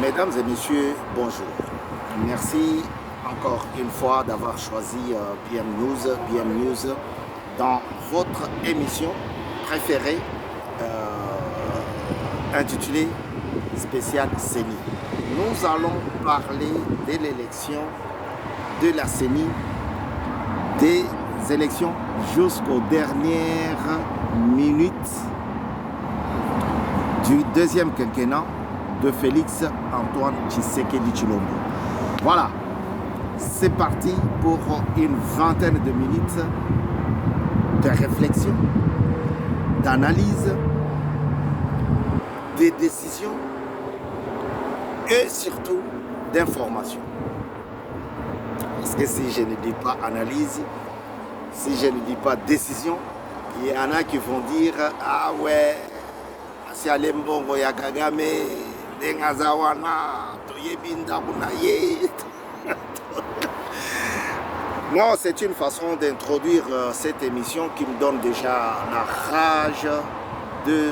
Mesdames et messieurs, bonjour. Merci encore une fois d'avoir choisi BM News dans votre émission préférée intitulée Spécial CENI. Nous allons parler de l'élection de la CENI, des élections jusqu'aux dernières minutes du deuxième quinquennat de Félix Antoine Tshisekedi Tshilombo. Voilà, c'est parti pour une vingtaine de minutes de réflexion, d'analyse, de décisions et surtout d'information. Parce que si je ne dis pas analyse, si je ne dis pas décision, il y en a qui vont dire « Ah ouais, si Alembongo ya Kagame, Dengazawana, Toyebinda Bunaye. » Non, c'est une façon d'introduire cette émission qui me donne déjà la rage de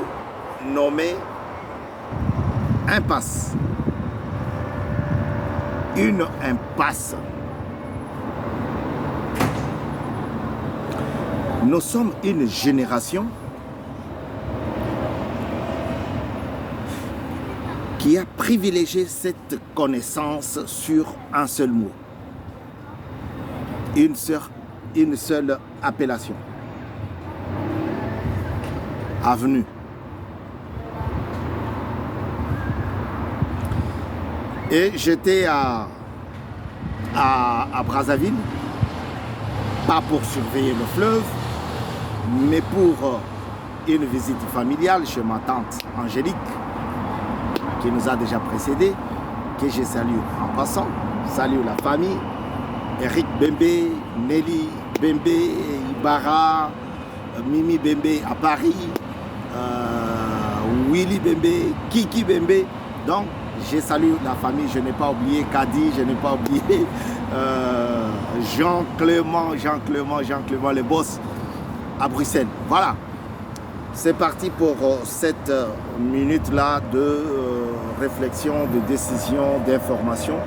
nommer impasse. Une impasse. Nous sommes une génération qui a privilégié cette connaissance sur un seul mot, une seule appellation, avenue. Et j'étais à Brazzaville, pas pour surveiller le fleuve, mais pour une visite familiale chez ma tante Angélique, qui nous a déjà précédés, que je salue en passant. Salut la famille, Eric Bembe, Nelly Bembe, Ibarra, Mimi Bembe à Paris, Willy Bembe, Kiki Bembe. Donc, je salue la famille, je n'ai pas oublié Kadi, je n'ai pas oublié Jean-Clément, le boss à Bruxelles. Voilà, c'est parti pour cette minute-là de réflexion, de décision, d'information.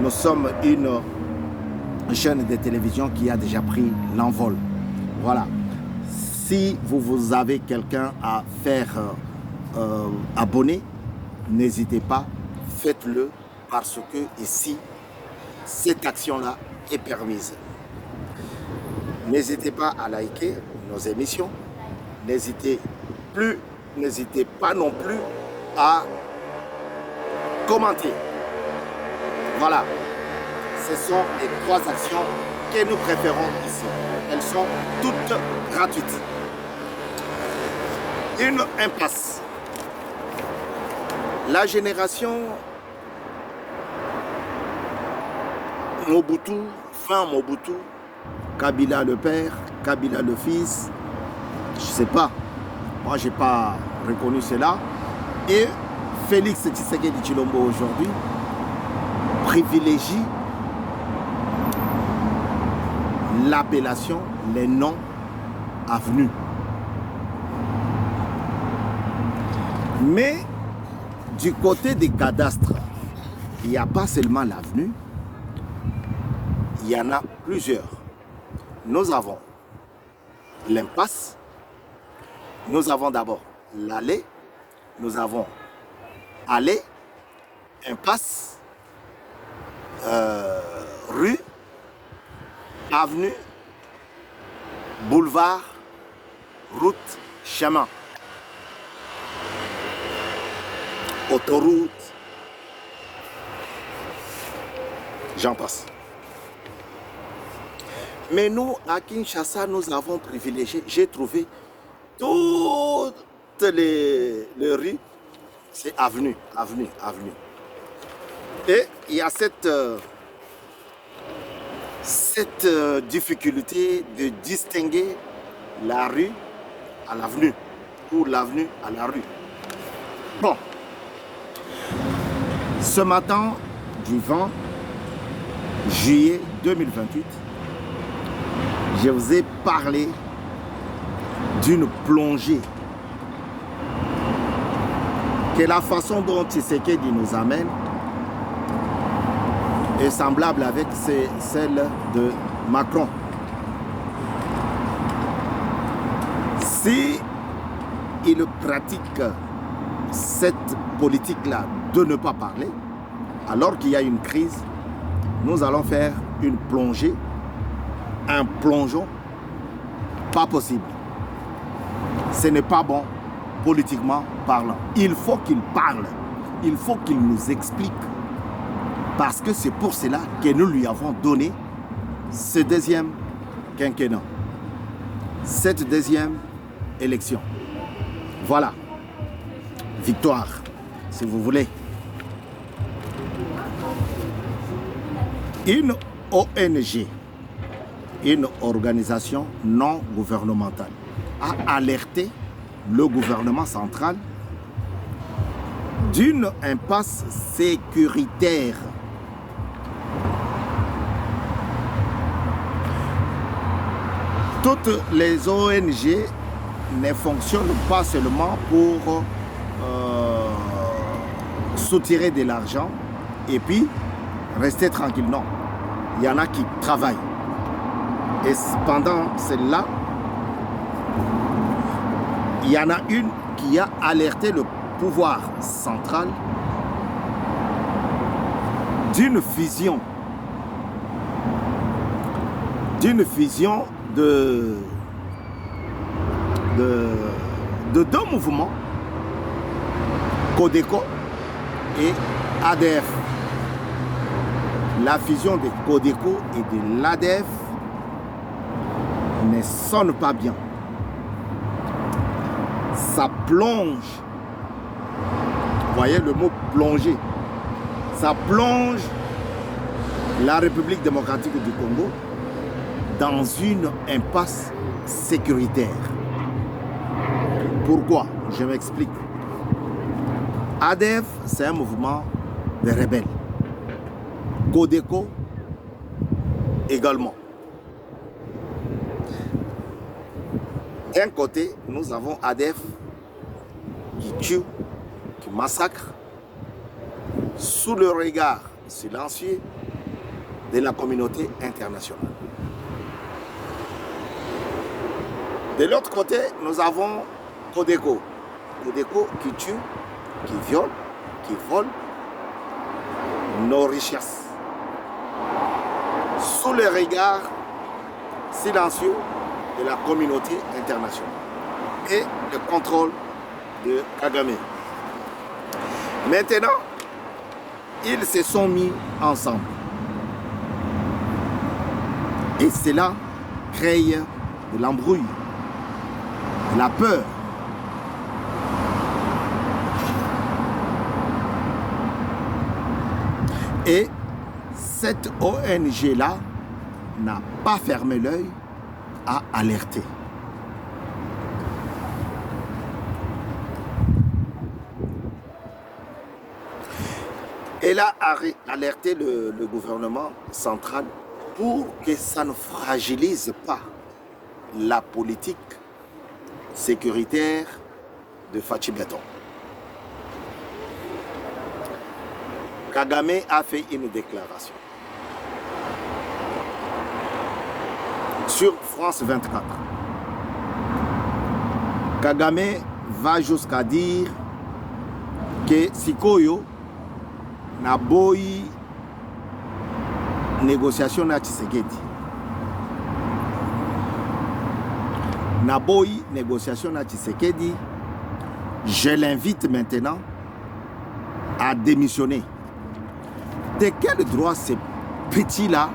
Nous sommes une chaîne de télévision qui a déjà pris l'envol. Voilà, si vous avez quelqu'un à faire abonner, n'hésitez pas, faites-le parce que ici, cette action-là est permise. N'hésitez pas à liker nos émissions. N'hésitez pas non plus à commenter. Voilà, ce sont les trois actions que nous préférons ici. Elles sont toutes gratuites. Une impasse. La génération Mobutu, fin Mobutu, Kabila le père, Kabila le fils, je ne sais pas, moi je n'ai pas reconnu cela. Et Félix Tshisekedi Tshilombo aujourd'hui privilégie l'appellation, les noms, avenues. Mais du côté des cadastres, il n'y a pas seulement l'avenue, il y en a plusieurs. Nous avons l'impasse, nous avons d'abord l'allée, nous avons allée, impasse, rue, avenue, boulevard, route, chemin, autoroute, j'en passe. Mais nous, à Kinshasa, nous avons privilégié, j'ai trouvé toutes les rues, c'est avenue. Et il y a cette difficulté de distinguer la rue à l'avenue ou l'avenue à la rue. Bon, ce matin du 20 juillet 2028, je vous ai parlé d'une plongée que la façon dont Tshisekedi nous amène est semblable avec celle de Macron. Si il pratique cette politique-là de ne pas parler, alors qu'il y a une crise, nous allons faire une plongée, un plongeon, pas possible. Ce n'est pas bon, politiquement parlant. Il faut qu'il parle, il faut qu'il nous explique. Parce que c'est pour cela que nous lui avons donné ce deuxième quinquennat, cette deuxième élection. Voilà, victoire, si vous voulez. Une ONG, une organisation non gouvernementale, a alerté le gouvernement central d'une impasse sécuritaire. Toutes les ONG ne fonctionnent pas seulement pour soutirer de l'argent et puis rester tranquille. Non, il y en a qui travaillent. Et pendant celle-là, il y en a une qui a alerté le pouvoir central d'une fusion de deux mouvements, Codeco et ADF. La fusion de Codeco et de l'ADF ne sonne pas bien. Ça plonge. Vous voyez le mot plonger. Ça plonge la République démocratique du Congo dans une impasse sécuritaire. Pourquoi? Je m'explique. ADF, c'est un mouvement de rebelles. Codeco également. D'un côté, nous avons ADF qui tue, qui massacre, sous le regard silencieux de la communauté internationale. De l'autre côté, nous avons Codeco. Codeco qui tue, qui viole, qui vole nos richesses. Sous le regard silencieux de la communauté internationale et le contrôle de Kagame. Maintenant, ils se sont mis ensemble. Et cela crée de l'embrouille, de la peur. Et cette ONG-là n'a pas fermé l'œil à alerter. Elle a alerté le gouvernement central pour que ça ne fragilise pas la politique sécuritaire de Fachi Beton. Kagame a fait une déclaration sur France 24. Kagame va jusqu'à dire que Sikoyo n'a boyi négociation na Tshisekedi. N'a boyi négociation na Tshisekedi. Je l'invite maintenant à démissionner. De quel droit ces petits-là,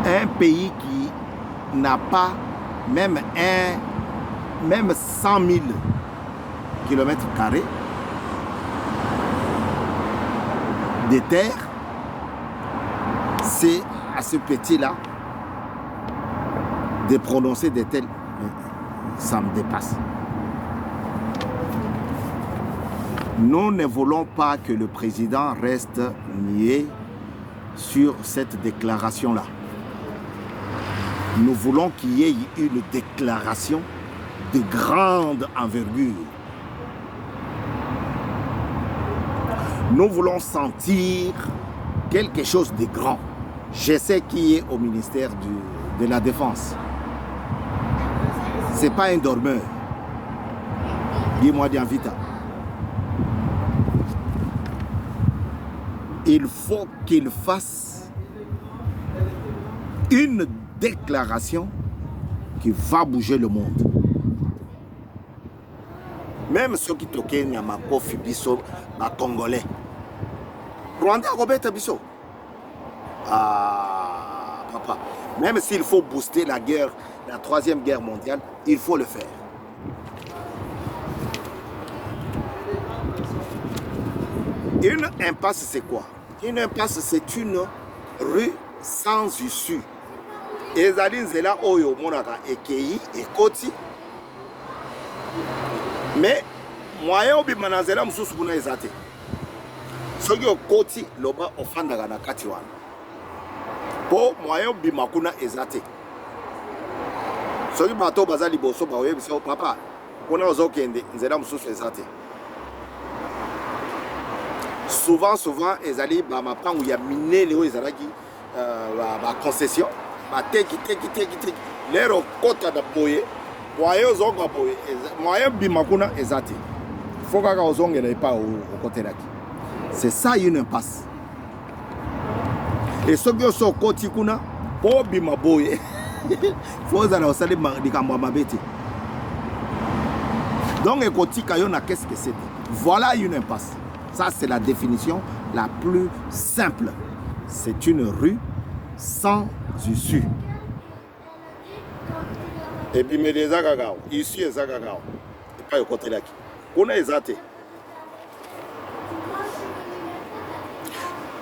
un pays qui n'a pas même 100 000 km² de terre, c'est à ce petit-là de prononcer des tels, ça me dépasse. Nous ne voulons pas que le président reste nié sur cette déclaration-là. Nous voulons qu'il y ait une déclaration de grande envergure. Nous voulons sentir quelque chose de grand. Je sais qui est au ministère de la Défense. Ce n'est pas un dormeur. Dis-moi Dianvita. Il faut qu'il fasse une déclaration qui va bouger le monde. Même ceux qui toquent Nyamako Fibiso, les Congolais. Rwanda Robert Bisso. Ah, papa. Même s'il faut booster la guerre, la troisième guerre mondiale, il faut le faire. Une impasse, c'est quoi? Une impasse, c'est une rue sans issue. Ezali nzela oyo monaka ekei ekoti. Mais moyen obima na nzela mususu kuna ezate. Soki okoti loba ofandaka na kati wana. Po moyen obima kuna ezate. Soki bato baza liboso baoyebisa papa kuna ozokende nzela mususu ezate. Souvent, ezali ba mapangu ya minene oyo ezalaki ba concession, ba teki. Lero kota da boye, moyen ozonga boye, moyen bima kuna ezate. Faut kaka ozongela epa au côté là. C'est ça une impasse. Et soki oso koti kuna po bima boye. Faut zala osali likambo mabeti. Donc ekoti kayo na qu'est-ce que c'est? Voilà une impasse. Ça, c'est la définition la plus simple. C'est une rue sans issue. Et puis, mais les agagao, ici, les agagao. Et pas le côté là. On a exaté.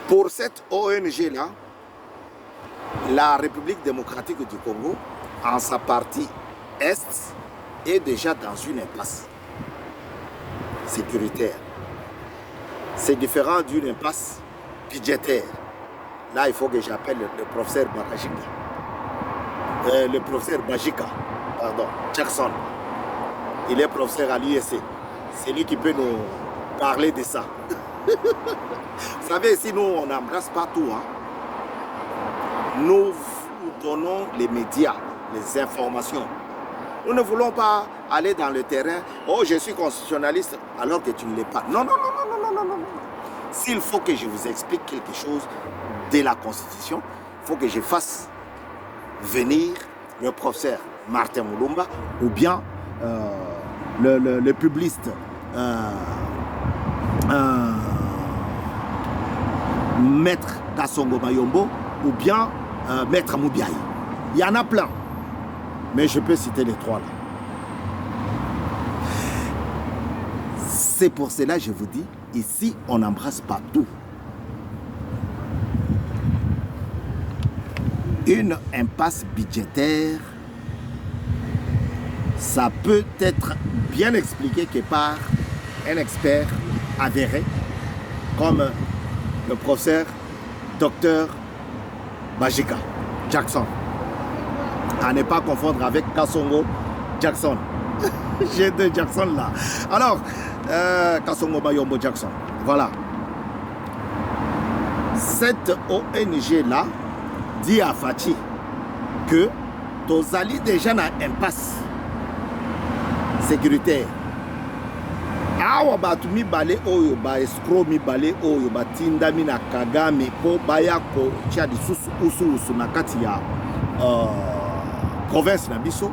Pour cette ONG-là, la République démocratique du Congo, en sa partie est, est déjà dans une impasse sécuritaire. C'est différent d'une impasse budgétaire. Là, il faut que j'appelle le professeur Bakajika. Le professeur Bajika, pardon, Jackson. Il est professeur à l'USC. C'est lui qui peut nous parler de ça. Vous savez, ici, nous, on n'embrasse pas tout. Hein. Nous vous donnons les médias, les informations. Nous ne voulons pas aller dans le terrain. Oh, je suis constitutionnaliste alors que tu ne l'es pas. Non. S'il faut que je vous explique quelque chose de la Constitution, il faut que je fasse venir le professeur Martin Mulumba ou bien le publiciste Maître Kasongo Mayombo ou bien Maître Moubiaï. Il y en a plein. Mais je peux citer les trois là. C'est pour cela que je vous dis, ici, on n'embrasse pas tout. Une impasse budgétaire, ça peut être bien expliqué que par un expert avéré, comme le professeur Dr Bajika Jackson. À ne pas confondre avec Kasongo Jackson. J'ai deux Jackson là. Alors, Kasongo Mayombo Jackson. Voilà. Cette ONG là dit à Fati que Tozali déjà na impasse sécuritaire. Awa batu mibale oyo ba escroc mibale oyo batinda mina Kagame po bayako tia lisusu usu na kati ya province na biso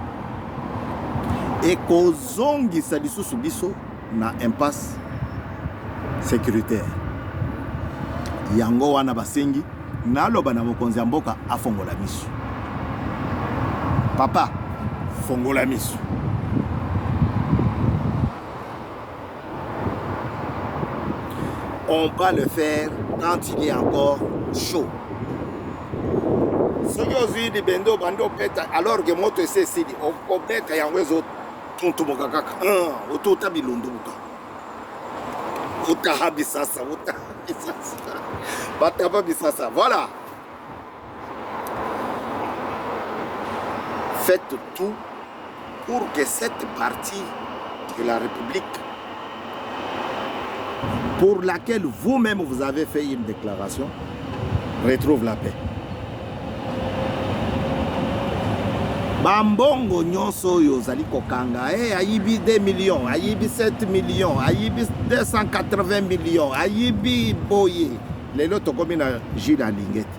et kozongisa lisusu biso na impasse sécuritaire. Yango wana basengi naloba na mokonzi ya mboka afongola miso. Papa, fongola miso. On va le faire quand il est encore chaud. Ce que je dis, bendo bando peta alors que moto c'est si on peta yango ezo tonto mokaka otota bilundu buka. Ota bisasa, ota bisasa. Bataba bisasa. Voilà. Faites tout pour que cette partie de la République pour laquelle vous-même vous avez fait une déclaration, retrouve la paix. Bambongo nyonso yozali kokanga, ayibi 2 millions, ayibi 7 millions, ayibi 280 millions, ayibi boye. Lelo tokomi na Jules Alingeti.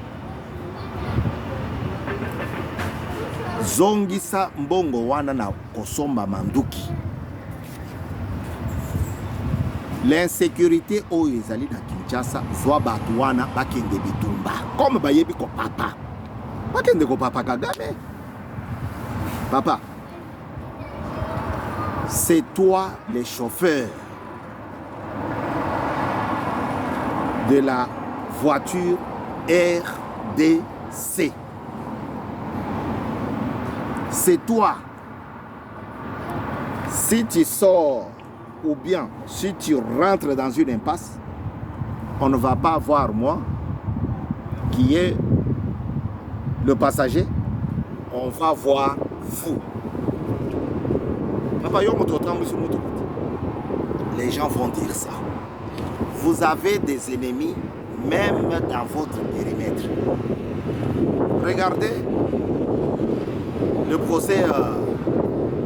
Zongisa mbongo wana na kosomba manduki. L'insécurité oyo ezali na Kinshasa, zwa batu wana bakende bitumba. Comme bayebi ko papa. Bakende ko papa Kagame. Papa, c'est toi le chauffeur de la voiture RDC. C'est toi. Si tu sors ou bien si tu rentres dans une impasse, on ne va pas voir moi qui est le passager, on va voir vous. Les gens vont dire ça. Vous avez des ennemis même dans votre périmètre. Regardez le procès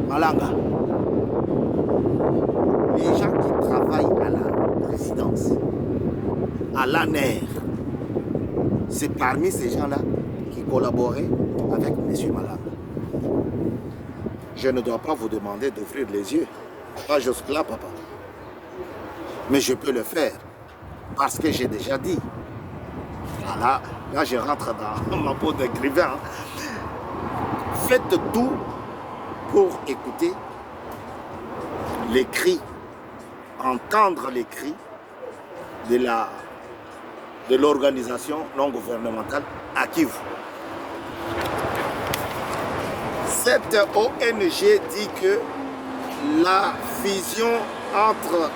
Malanga. Les gens qui travaillent à la présidence, à l'ANER, c'est parmi ces gens-là qui collaboraient avec M. Malanga. Je ne dois pas vous demander d'ouvrir les yeux. Pas jusque-là, papa. Mais je peux le faire. Parce que j'ai déjà dit. Voilà, là je rentre dans ma peau d'écrivain. Faites tout pour écouter les cris, entendre les cris de l'organisation non gouvernementale à Kivu. Cette ONG dit que la fusion entre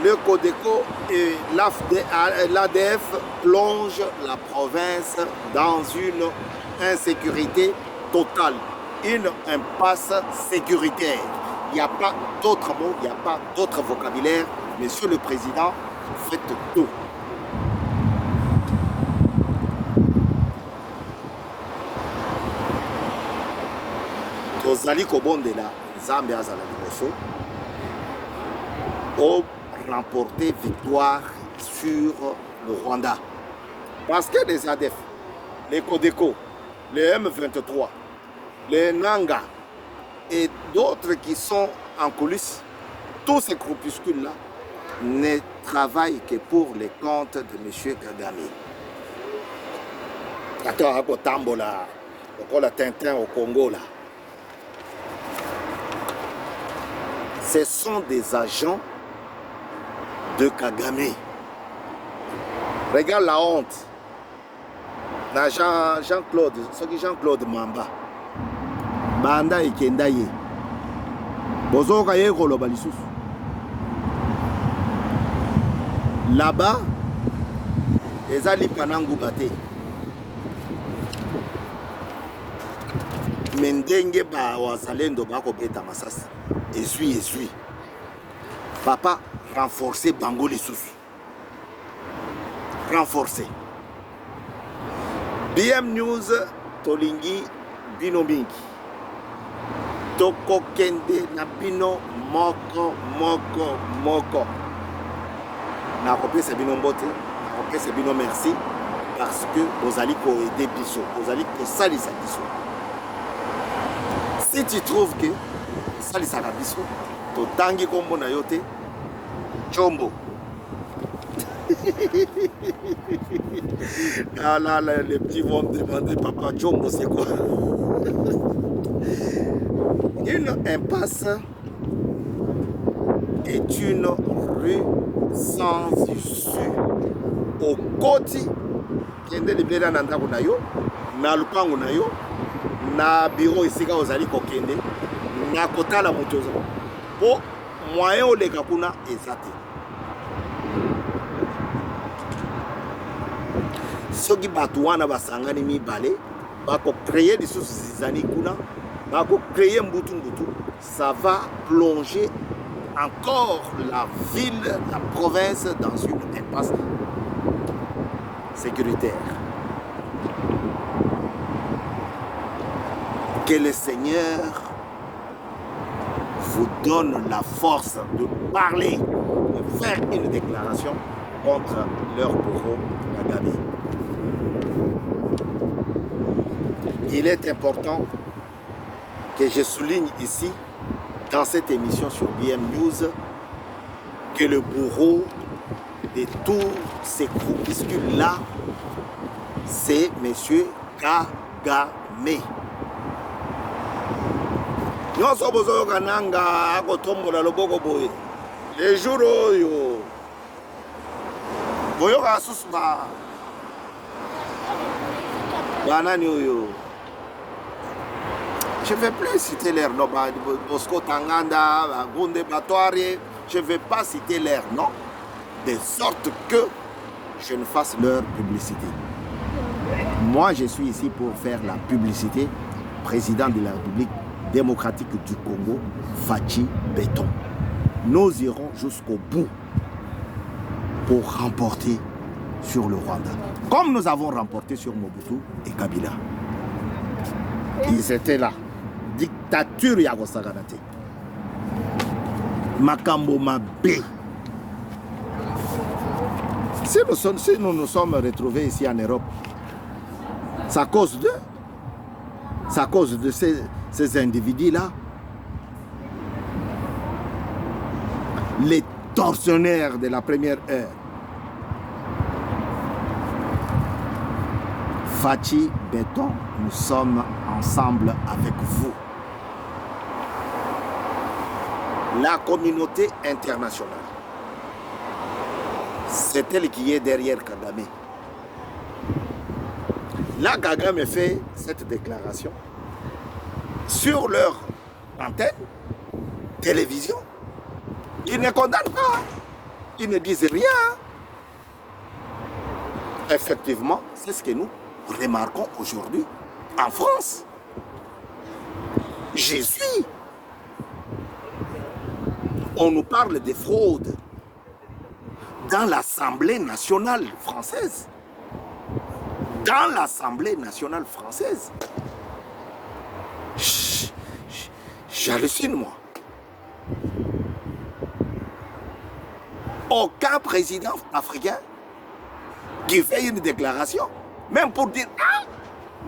le Codeco et l'ADF plonge la province dans une insécurité totale, une impasse sécuritaire. Il n'y a pas d'autre mot, il n'y a pas d'autre vocabulaire. Monsieur le Président, faites tout. Tozali kobondela Nzambe azala liboso ont remporté victoire sur le Rwanda. Parce que les ADF, les Codeco, les M23, les Nanga et d'autres qui sont en coulisses, tous ces groupuscules-là ne travaillent que pour les comptes de M. Kagame. Attends, à Tambola, au Tintin au Congo là. Ce sont des agents de Kagame. Regarde la honte. Jean-Claude, ce qui Jean-Claude Mamba. Banda et Kendaye. Bozoka yeko lo balisusu. Là-bas, les ali panangu bate. Mendenge ba wazalendo bako beta masasi. Essuie. Papa, renforcer Bango les sous. Renforcer. BM News, Tolingi, Bino Mingi. Toko Kende, Nabino, Moko. Na copie c'est Bino Mbote, na copie c'est Bino merci, parce que vous allez aider Bisso, vous allez salir sa Bisso. Si tu trouves que ça les Bisso, to tangi kombo na yote, Chombo. Là, les petits vont me demander, papa, Chombo, c'est quoi? Une impasse est une rue sans issue. Au côté, kende libera na ndako na yo, na lupango na yo, na bureau isika ozali kokende, na kotala motozo. Po moyen oleka kuna ezate. Soki batu wana basangani mibale, bako créer des sources zizani kuna, bako créer mbutu, ça va plonger encore la ville, la province dans une impasse sécuritaire. Que le Seigneur vous donne la force de parler, de faire une déclaration contre leur bourreau Kagame. Il est important que je souligne ici, dans cette émission sur BM News, que le bourreau de tous ces groupuscules-là, c'est M. Kagame. Nyonso bozoyoka nanga akotombola loboko boye. Les jours oyo boyoka susu banani oyo. Je ne vais plus citer l'air, non, Bosco Tanganda, Gonde Batoire, je ne vais pas citer l'air, non, de sorte que je ne fasse leur publicité. Moi, je suis ici pour faire la publicité, président de la République démocratique du Congo, Faci Beton. Nous irons jusqu'au bout pour remporter sur le Rwanda, comme nous avons remporté sur Mobutu et Kabila. Ils étaient là. Dictature Yagosaganate. Makambo Mabé. Si nous nous sommes retrouvés ici en Europe, c'est à cause d'eux. C'est à cause de ces individus-là. Les tortionnaires de la première heure. Faci Beton, nous sommes ensemble avec vous. La communauté internationale, c'est elle qui est derrière Kagame. Là, Kagame fait cette déclaration sur leur antenne, télévision. Ils ne condamnent pas, ils ne disent rien. Effectivement, c'est ce que nous remarquons aujourd'hui en France. Je suis. On nous parle de fraude dans l'Assemblée nationale française. Dans l'Assemblée nationale française. J'hallucine, moi. Aucun président africain qui fait une déclaration, même pour dire, ah,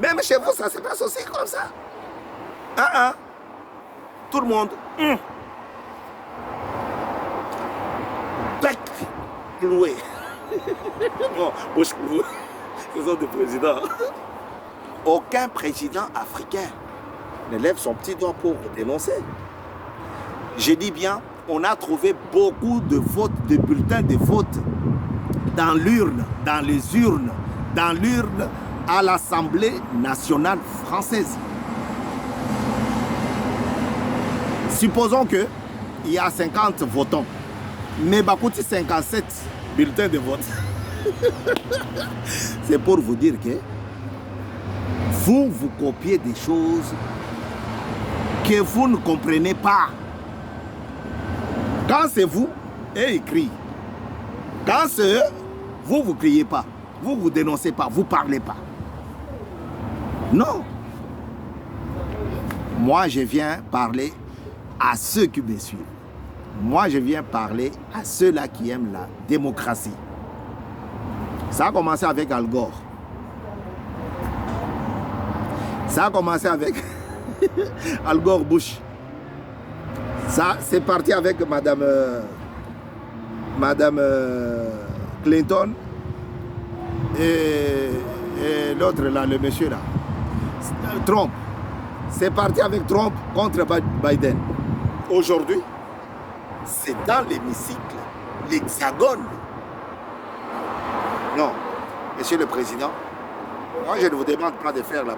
même chez vous, ça se passe aussi comme ça. Tout le monde, bec cloué. Bon, bouche clouée. Ce sont des présidents. Aucun président africain ne lève son petit doigt pour dénoncer. Je dis bien, on a trouvé beaucoup de votes, de bulletins de vote dans l'urne, dans les urnes, dans l'urne à l'Assemblée nationale française. Supposons qu'il y a 50 votants, mais Bakouti 57 bulletins de vote. C'est pour vous dire que vous copiez des choses que vous ne comprenez pas. Quand c'est vous, et ils crient. Quand c'est eux, vous ne criez pas. Vous ne dénoncez pas, vous ne parlez pas. Non. Moi, je viens parler à ceux qui me suivent. Moi, je viens parler à ceux-là qui aiment la démocratie. Ça a commencé avec Al Gore. Ça a commencé avec Al Gore Bush. Ça, c'est parti avec Madame Clinton et l'autre là, le monsieur là, Trump. C'est parti avec Trump contre Biden. Aujourd'hui, c'est dans l'hémicycle, l'hexagone. Non, Monsieur le Président, moi je ne vous demande pas de faire la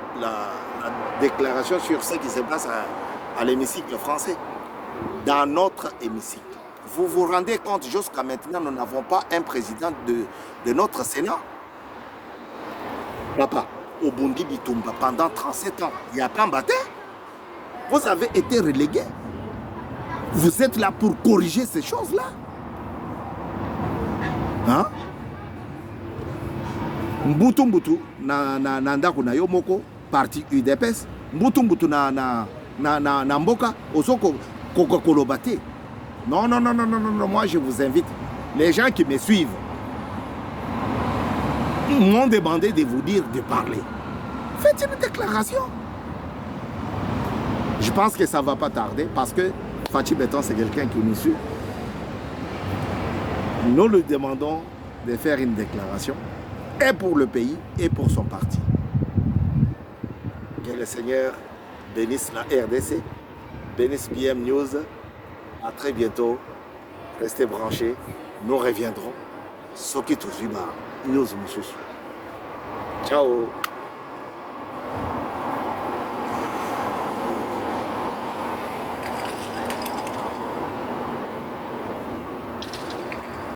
déclaration sur ce qui se passe à l'hémicycle français. Dans notre hémicycle. Vous vous rendez compte, jusqu'à maintenant, nous n'avons pas un président de notre Sénat. Papa, au Bundi Bitumba, pendant 37 ans, il n'y a pas Mbaté. Vous avez été relégué. Vous êtes là pour corriger ces choses-là. Hein? Mbutu mbutu na ndako na yo moko parti UDPS. Mbutu mbutu na mboka osoko kolobate. Non, non, non, non, non, non, moi je vous invite. Les gens qui me suivent m'ont demandé de vous dire de parler. Faites une déclaration. Je pense que ça ne va pas tarder parce que Fachi Béton, c'est quelqu'un qui nous suit. Nous lui demandons de faire une déclaration, et pour le pays, et pour son parti. Que le Seigneur bénisse la RDC, bénisse BM News. À très bientôt. Restez branchés. Nous reviendrons. Soki Tuziba, News Moussous. Ciao.